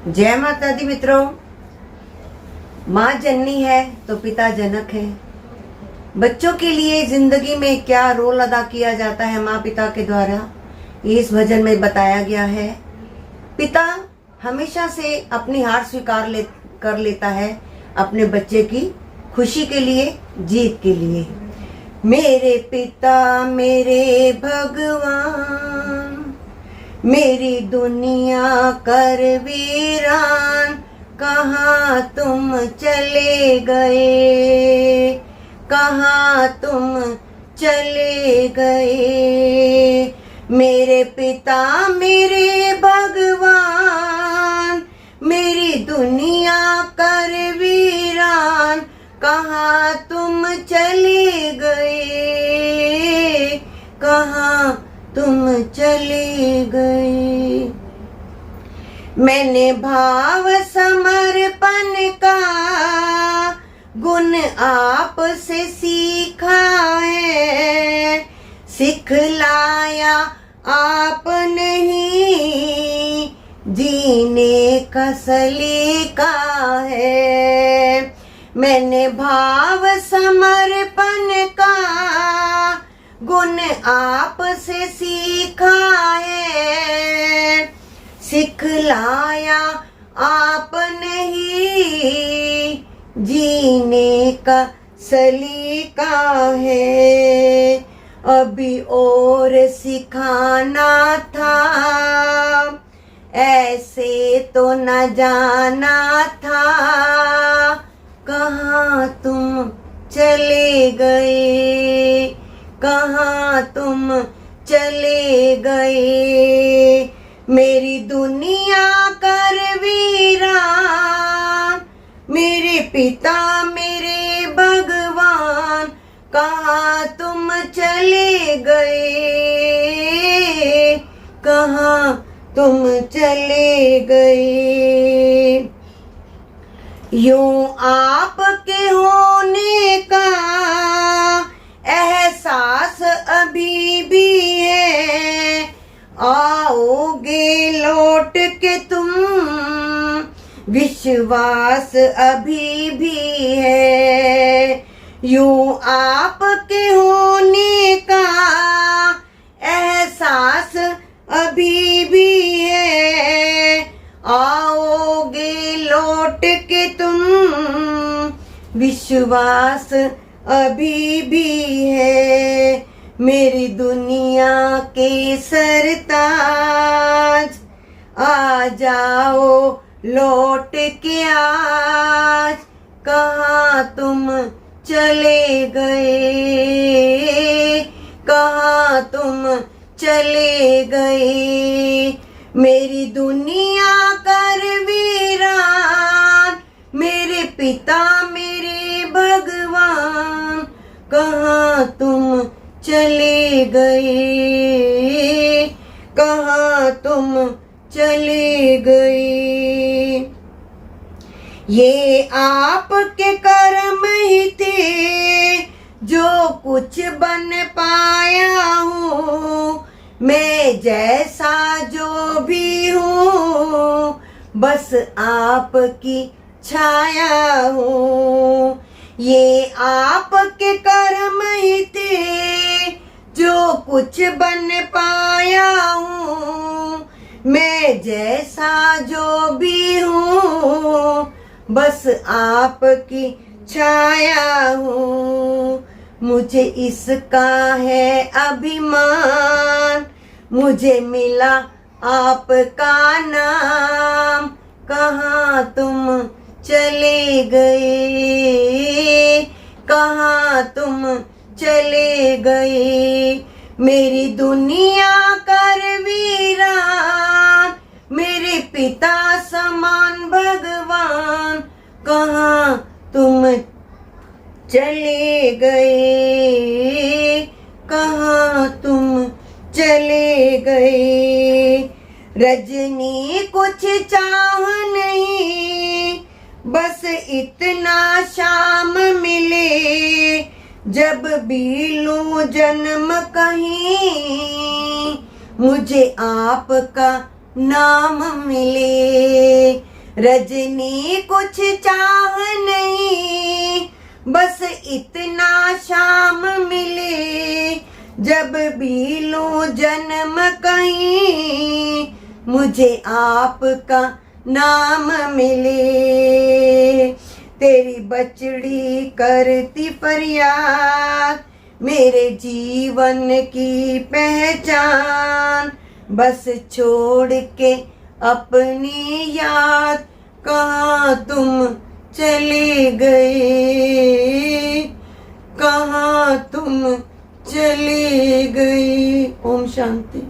जय माता दी मित्रों। माँ जननी है तो पिता जनक है। बच्चों के लिए जिंदगी में क्या रोल अदा किया जाता है माँ पिता के द्वारा, इस भजन में बताया गया है। पिता हमेशा से अपनी हार स्वीकार कर लेता है अपने बच्चे की खुशी के लिए, जीत के लिए। मेरे पिता मेरे भगवान, मेरी दुनिया कर वीरान, कहाँ तुम चले गए, कहाँ तुम चले गए। मेरे पिता मेरे भगवान, मेरी दुनिया कर वीरान, कहाँ तुम चले गए, कहाँ तुम चले गए। मैंने भाव समर्पण का गुण आप से सीखा है, सिखलाया आप नहीं, जीने का सलीका है। मैंने भाव समर्पण का गुण आप से सीखा है, सिखलाया आप नहीं, जीने का सलीका है। अभी और सिखाना था, ऐसे तो न जाना था, कहाँ तुम चले गए, कहाँ तुम चले गए। मेरी दुनिया कर वीरान, मेरे पिता मेरे भगवान, कहाँ तुम चले गए, कहाँ तुम चले गए। यूं आपके होने का एहसास अभी भी है, आओगे लौट के तुम, विश्वास अभी भी है। यूं आपके होने का एहसास अभी भी है, आओगे लौट के तुम, विश्वास अभी भी है। मेरी दुनिया के सरताज, आ जाओ लौट के आज, कहाँ तुम चले गए, कहाँ तुम चले गए। मेरी दुनिया कर वीरान, मेरे पिता मेरे भगवान, कहाँ तुम चले गए, कहाँ तुम चले गए। ये आपके कर्म ही थे जो कुछ बन पाया हूँ, मैं जैसा जो भी हूँ, बस आपकी छाया हूँ। ये आपके कर्म ही थे जो कुछ बन पाया हूँ, मैं जैसा जो भी हूँ, बस आपकी छाया हूँ। मुझे इसका है अभिमान, मुझे मिला आपका नाम, कहाँ तुम चले गए, कहाँ तुम चले गए। मेरी दुनिया कर वीरान, मेरे पिता समान भगवान, कहाँ तुम चले गए, कहाँ तुम चले गए। रजनी कुछ चाह नहीं, बस इतना शाम मिले, जब भी लूं जन्म कहीं, मुझे आपका नाम मिले। रजनी कुछ चाह नहीं, बस इतना शाम मिले, जब भी लूं जन्म कहीं मुझे आपका नाम मिले। तेरी बचड़ी करती फरियाद, मेरे जीवन की पहचान, बस छोड़ के अपनी याद, कहाँ तुम चले गए, कहाँ तुम चले गए। ओम शांति।